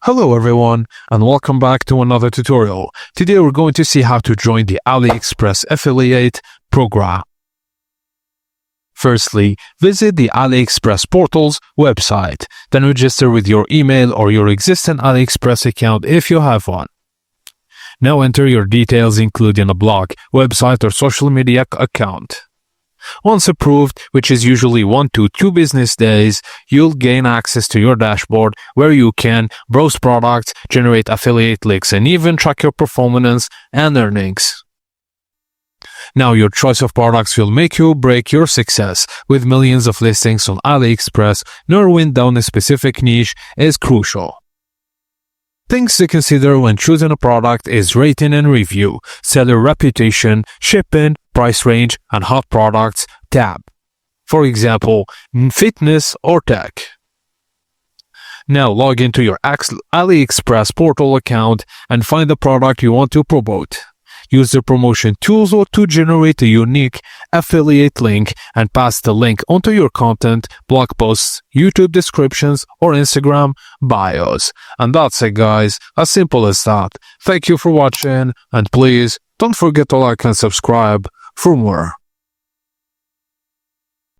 Hello everyone and welcome back to another tutorial. Today we're going to see how to join the AliExpress affiliate program. Firstly, visit the AliExpress portal's website, then register with your email or your existing AliExpress account if you have one. Now enter your details including a blog, website or social media account. Once approved, which is usually 1 to 2 business days, you'll gain access to your dashboard where you can browse products, generate affiliate links, and even track your performance and earnings. Now your choice of products will make or break your success. With millions of listings on AliExpress, narrowing down a specific niche is crucial. Things to consider when choosing a product is rating and review, seller reputation, shipping, price range, and hot products tab. For example, fitness or tech. Now log into your AliExpress portal account and find the product you want to promote. Use the promotion tools to generate a unique affiliate link and pass the link onto your content, blog posts, YouTube descriptions, or Instagram bios. And that's it, guys. As simple as that. Thank you for watching, and please don't forget to like and subscribe for more.